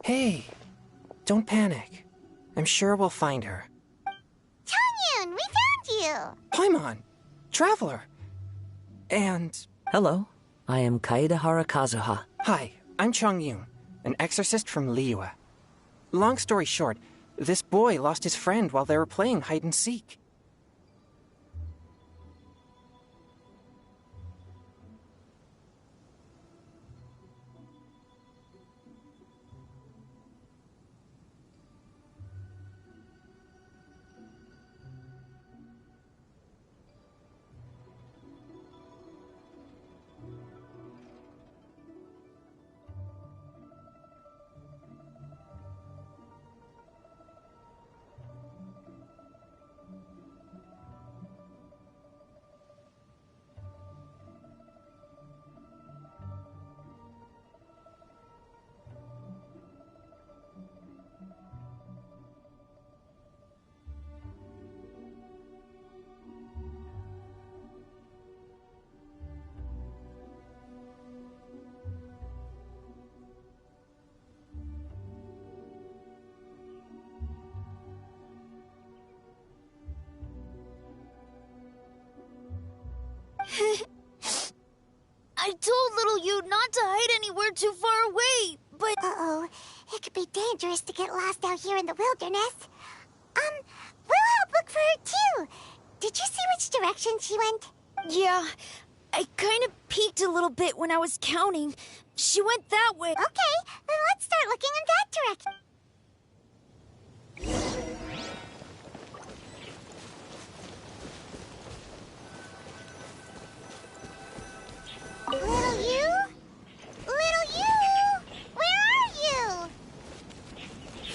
Hey, don't panic. I'm sure we'll find her. Changyun, we found you! Paimon, Traveler. And... Hello, I am Kaedahara Kazuha. Hi, I'm Changyun, an exorcist from Liyue. Long story short, this boy lost his friend while they were playing hide-and-seek. I told little you not to hide anywhere too far away, but... Uh-oh. It could be dangerous to get lost out here in the wilderness. We'll help look for her too. Did you see which direction she went? Yeah, I kind of peeked a little bit when I was counting. She went that way. Okay, then let's start looking in that direction. Little you? Little you? Where are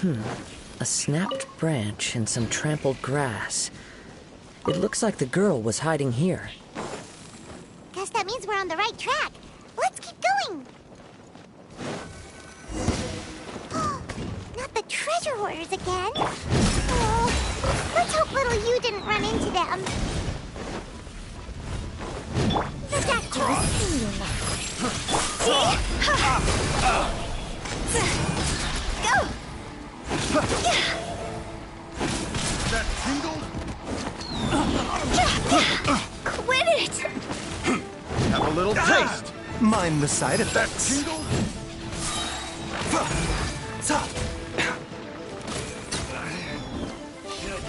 you? A snapped branch and some trampled grass. It looks like the girl was hiding here. Guess that means we're on the right track. Let's keep going. Not the treasure hoarders again. Oh, let's hope little you didn't run into them. Not that close. Go! That tingled? Quit it! Have a little taste. Mind the side That effects. tingled?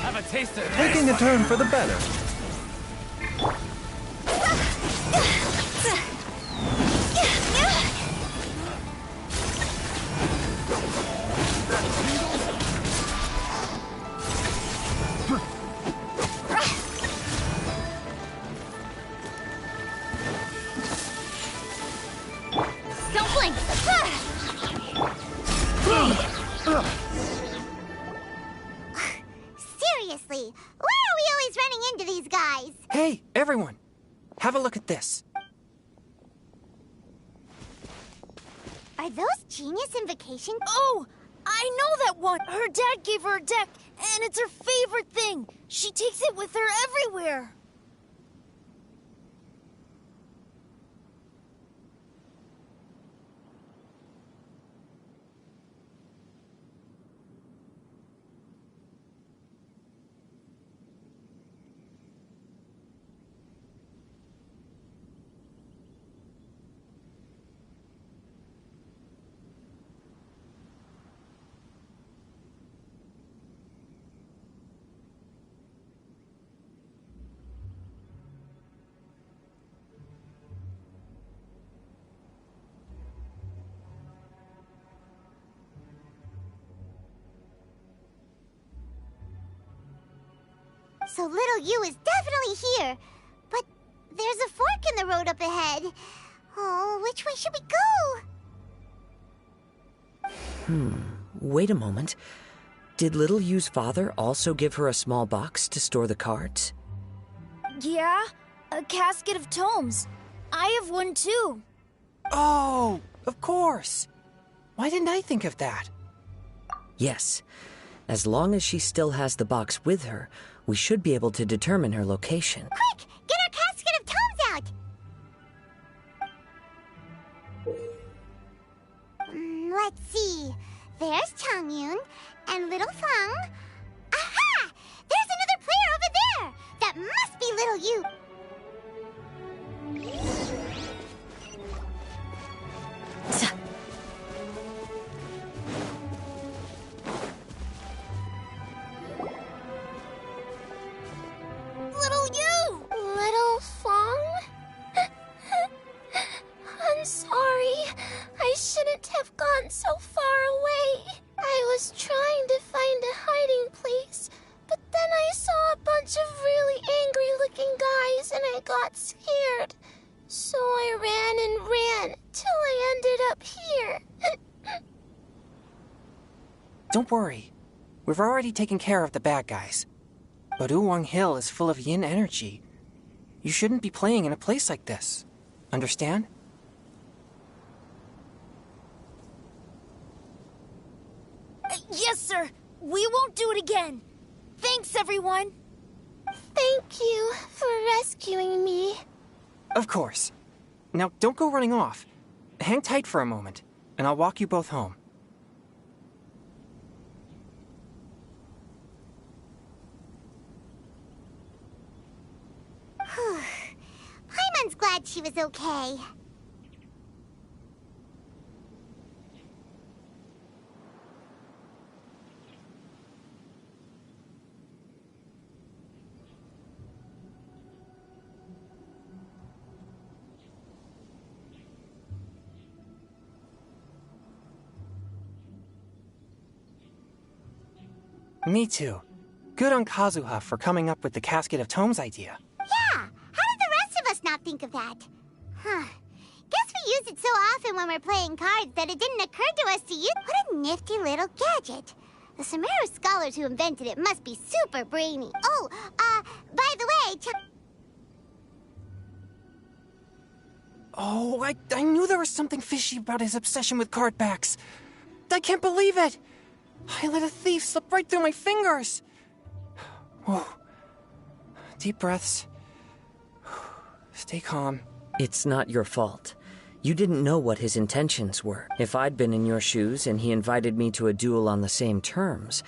Have a taste of Taking a turn for the better. Don't blink! Seriously, why are we always running into these guys? Hey, everyone! Have a look at this. Are those genius invocations? Oh, I know that one. Her dad gave her a deck, and it's her favorite thing. She takes it with her everywhere. So little you is definitely here. But there's a fork in the road up ahead. Oh, which way should we go? Wait a moment. Did Little Yu's father also give her a small box to store the cards? Yeah, a casket of tomes. I have one too. Oh, of course. Why didn't I think of that? Yes. As long as she still has the box with her, we should be able to determine her location. Quick, get our casket of tomes out. Let's see. There. There's Changyun and little Feng. Aha! There's another player over there! That must be little Yu. Little you! Little Fong? I'm sorry. I shouldn't have gone so far away. I was trying to find a hiding place, but then I saw a bunch of really angry-looking guys and I got scared. So I ran and ran till I ended up here. Don't worry. We've already taken care of the bad guys. But Uwang Hill is full of yin energy. You shouldn't be playing in a place like this. Understand? Yes, sir. We won't do it again. Thanks, everyone. Thank you for rescuing me. Of course. Now, don't go running off. Hang tight for a moment, and I'll walk you both home. Paimon's glad she was okay. Me too. Good on Kazuha for coming up with the Casket of Tomes idea. Yeah, how did the rest of us not think of that? Huh. Guess we use it so often when we're playing cards that it didn't occur to us to use. What a nifty little gadget. The Sumeru scholars who invented it must be super brainy. Oh, by the way, Oh, I knew there was something fishy about his obsession with card backs. I can't believe it! I let a thief slip right through my fingers! Whoa. Deep breaths. Stay calm. It's not your fault. You didn't know what his intentions were. If I'd been in your shoes and he invited me to a duel on the same terms,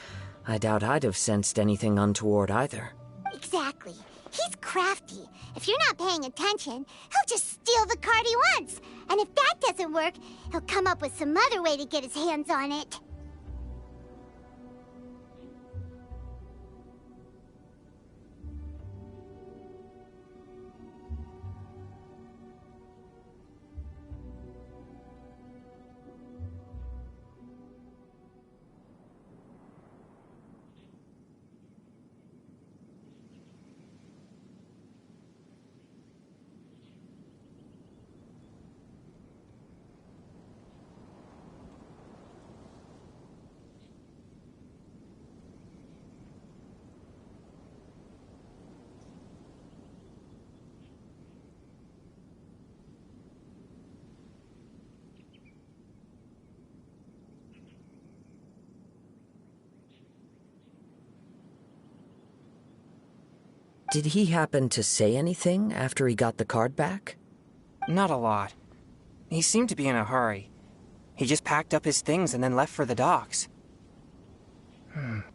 I doubt I'd have sensed anything untoward either. exactly. He's crafty. If you're not paying attention, he'll just steal the card he wants. And if that doesn't work, he'll come up with some other way to get his hands on it. Did he happen to say anything after he got the card back? Not a lot. He seemed to be in a hurry. He just packed up his things and then left for the docks.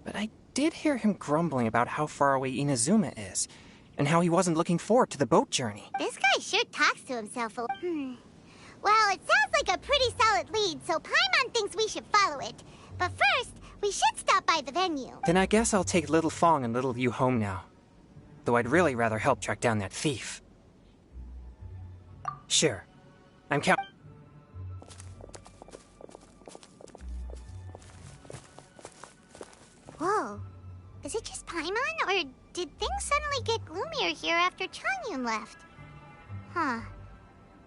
But I did hear him grumbling about how far away Inazuma is, and how he wasn't looking forward to the boat journey. This guy sure talks to himself a lot. Well, it sounds like a pretty solid lead, so Paimon thinks we should follow it. But first, we should stop by the venue. Then I guess I'll take Little Fong and Little Yu home now. Though I'd really rather help track down that thief. Sure. I'm count- Whoa. Is it just Paimon, or did things suddenly get gloomier here after Changyun left? Huh.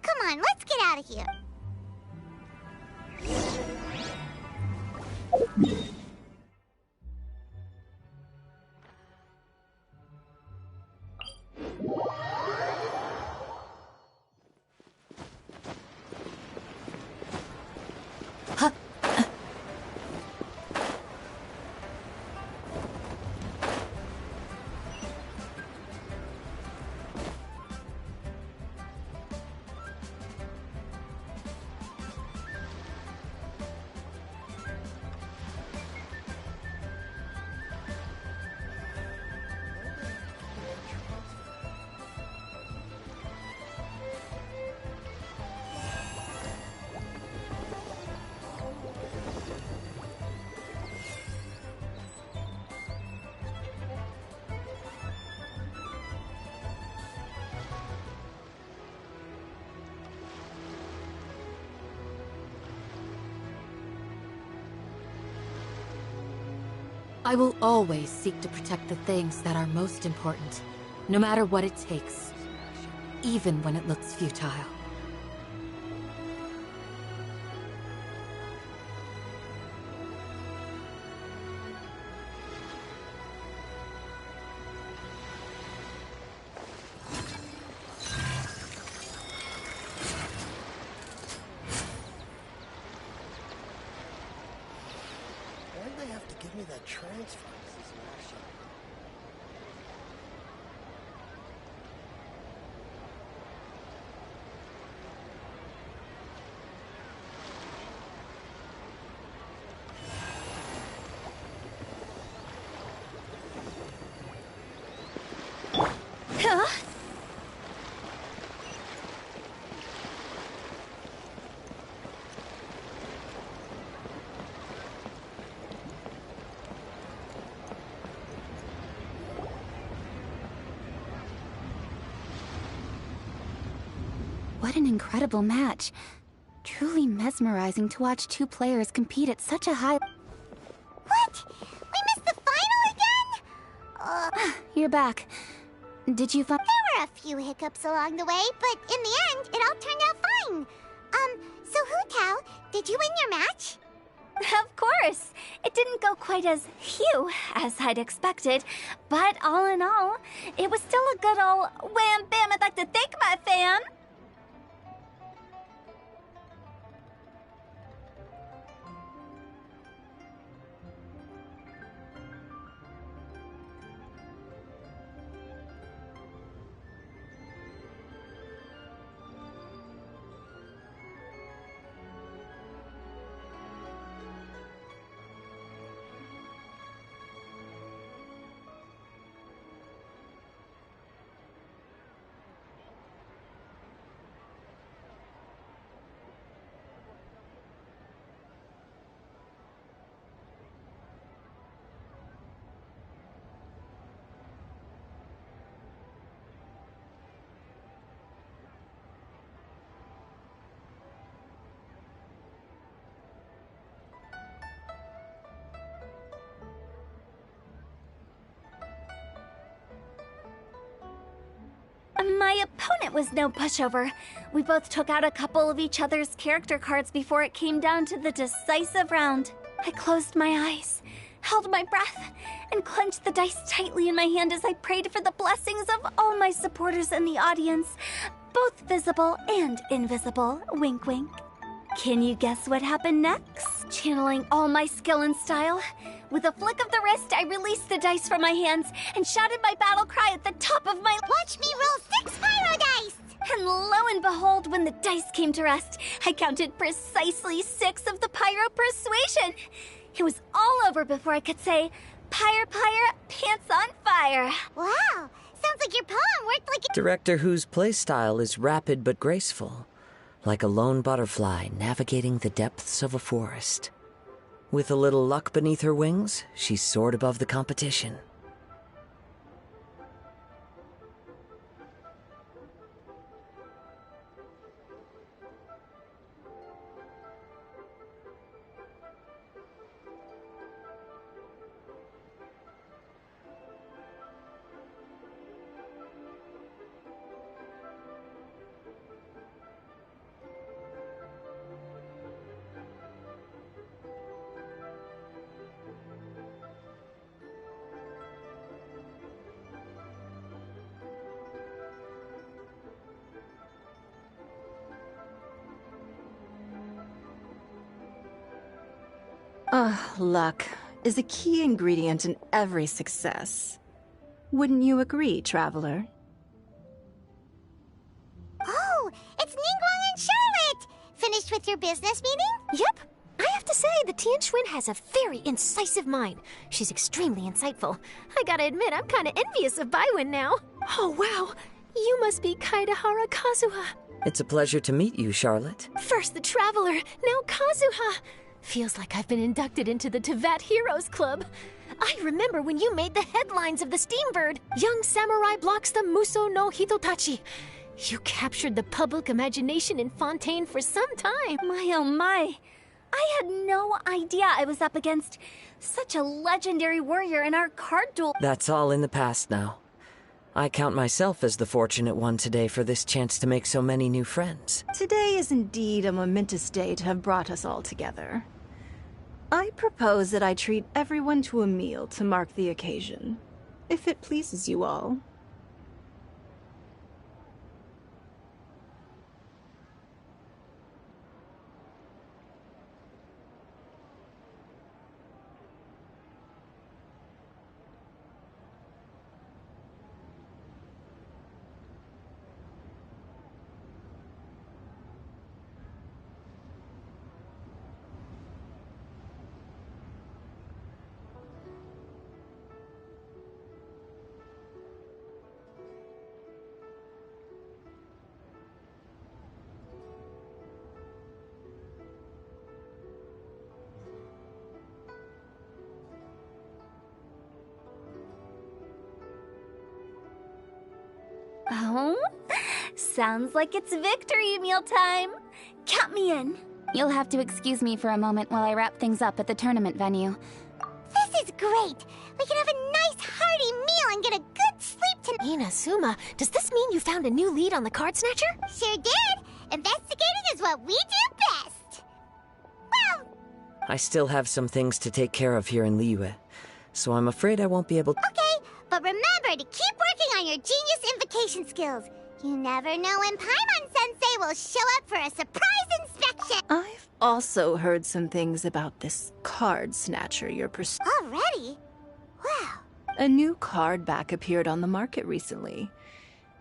Come on, let's get out of here. I will always seek to protect the things that are most important, no matter what it takes, even when it looks futile. Why'd they have to give me that transfer? Huh? What an incredible match. Truly mesmerizing to watch two players compete at such a high... What? We missed the final again? You're back. Did you find... There were a few hiccups along the way, but in the end, it all turned out fine. So Hu Tao, did you win your match? Of course! It didn't go quite as phew as I'd expected, but all in all, it was still a good ol' wham bam I'd like to thank my fam! My opponent was no pushover. We both took out a couple of each other's character cards before it came down to the decisive round. I closed my eyes, held my breath, and clenched the dice tightly in my hand as I prayed for the blessings of all my supporters in the audience, both visible and invisible. Wink, wink. Can you guess what happened next? Channeling all my skill and style, with a flick of the wrist, I released the dice from my hands and shouted my battle cry at the top of my... Watch me roll 6 pyro dice! And lo and behold, when the dice came to rest, I counted precisely 6 of the pyro persuasion. It was all over before I could say, pyre, pyre, pants on fire. Wow, sounds like your poem worked like a... Director Who's playstyle is rapid but graceful, like a lone butterfly navigating the depths of a forest. With a little luck beneath her wings, she soared above the competition. Luck is a key ingredient in every success. Wouldn't you agree, Traveler? Oh, it's Ningguang and Charlotte! Finished with your business meeting? Yep. I have to say, the Tian Xuan has a very incisive mind. She's extremely insightful. I gotta admit, I'm kinda envious of Baiwen now. Oh, wow. You must be Kaidahara Kazuha. It's a pleasure to meet you, Charlotte. First the Traveler, now Kazuha. Feels like I've been inducted into the Tevat Heroes Club. I remember when you made the headlines of the Steambird. Young samurai blocks the Muso no Hitotachi. You captured the public imagination in Fontaine for some time. My oh my. I had no idea I was up against such a legendary warrior in our card duel. That's all in the past now. I count myself as the fortunate one today for this chance to make so many new friends. Today is indeed a momentous day to have brought us all together. I propose that I treat everyone to a meal to mark the occasion, if it pleases you all. Oh, sounds like it's victory meal time. Count me in. You'll have to excuse me for a moment while I wrap things up at the tournament venue. This is great. We can have a nice hearty meal and get a good sleep tonight. Inazuma, does this mean you found a new lead on the Card Snatcher? Sure did. Investigating is what we do best. Well, I still have some things to take care of here in Liyue, so I'm afraid I won't be able to... okay, but remember to keep working on your genius invocation skills. You never know when Paimon-sensei will show up for a surprise inspection. I've also heard some things about this Card Snatcher you're pursuing. Already? Wow. A new card back appeared on the market recently.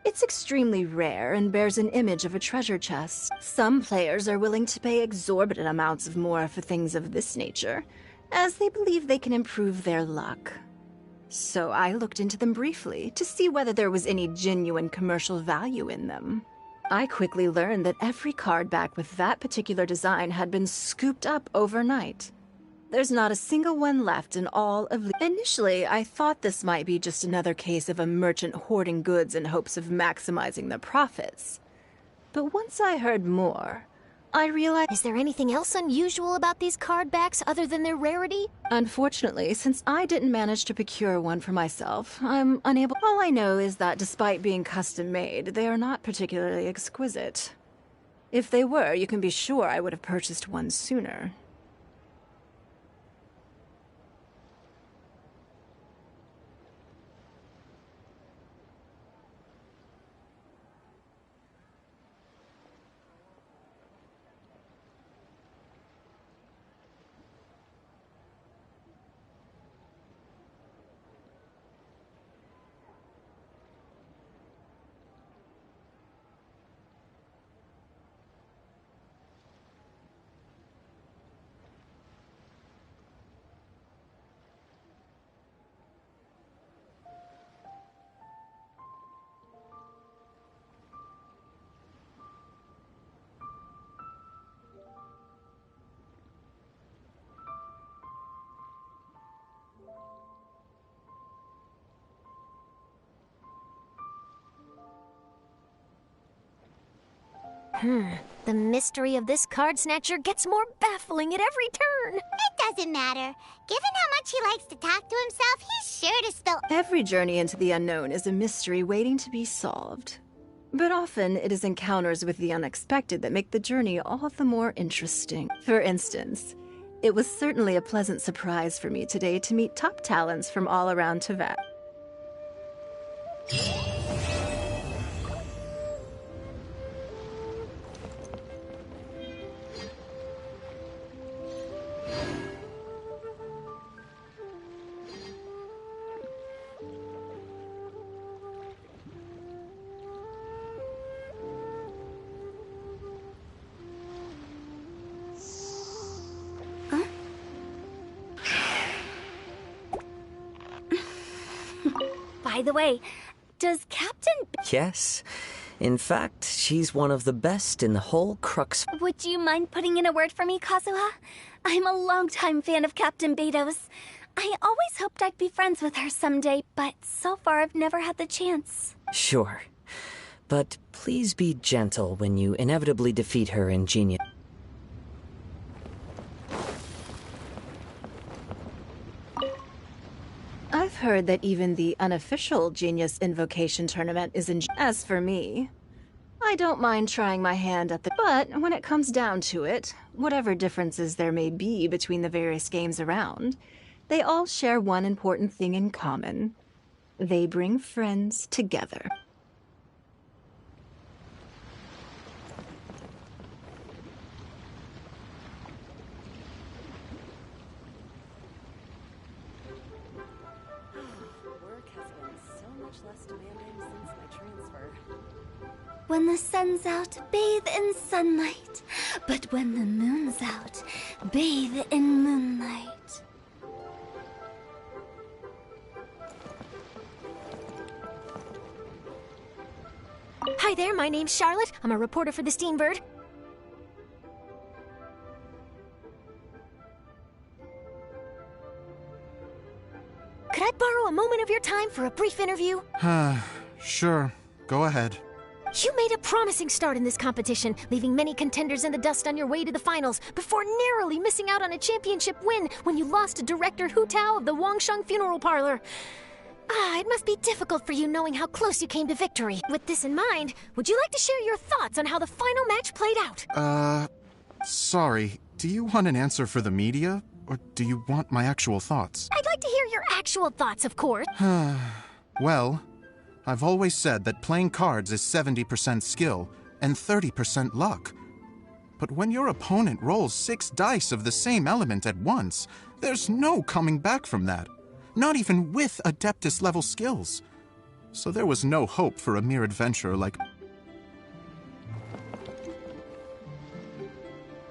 It's extremely rare and bears an image of a treasure chest. Some players are willing to pay exorbitant amounts of more for things of this nature, as they believe they can improve their luck. So I looked into them briefly to see whether there was any genuine commercial value in them. I quickly learned that every card back with that particular design had been scooped up overnight. There's not a single one left in all of Initially, I thought this might be just another case of a merchant hoarding goods in hopes of maximizing the profits. But once I heard more, I realized... Is there anything else unusual about these card backs other than their rarity? Unfortunately, since I didn't manage to procure one for myself, I'm unable... All I know is that despite being custom-made, they are not particularly exquisite. If they were, you can be sure I would have purchased one sooner. The mystery of this Card Snatcher gets more baffling at every turn. It doesn't matter. Given how much he likes to talk to himself, he's sure to spill... Every journey into the unknown is a mystery waiting to be solved. But often, it is encounters with the unexpected that make the journey all the more interesting. For instance, it was certainly a pleasant surprise for me today to meet top talents from all around Teyvat. By the way, does Captain... Yes. In fact, she's one of the best in the whole Crux... Would you mind putting in a word for me, Kazuha? I'm a longtime fan of Captain Beto's. I always hoped I'd be friends with her someday, but so far I've never had the chance. Sure. But please be gentle when you inevitably defeat her in Genius. I've heard that even the unofficial Genius Invocation Tournament is in. As for me, I don't mind trying my hand at the. But when it comes down to it, whatever differences there may be between the various games around, they all share one important thing in common. They bring friends together. Work has been so much less demanding since my transfer. When the sun's out, bathe in sunlight. But when the moon's out, bathe in moonlight. Hi there, my name's Charlotte. I'm a reporter for the Steambird. Could I borrow a moment of your time for a brief interview? Sure. Go ahead. You made a promising start in this competition, leaving many contenders in the dust on your way to the finals, before narrowly missing out on a championship win when you lost to director Hu Tao of the Wangsheng Funeral Parlor. It must be difficult for you knowing how close you came to victory. With this in mind, would you like to share your thoughts on how the final match played out? Sorry. Do you want an answer for the media, or do you want my actual thoughts? I'd like to hear your actual thoughts, of course. Well, I've always said that playing cards is 70% skill and 30% luck. But when your opponent rolls 6 dice of the same element at once, there's no coming back from that. Not even with Adeptus-level skills. So there was no hope for a mere adventurer like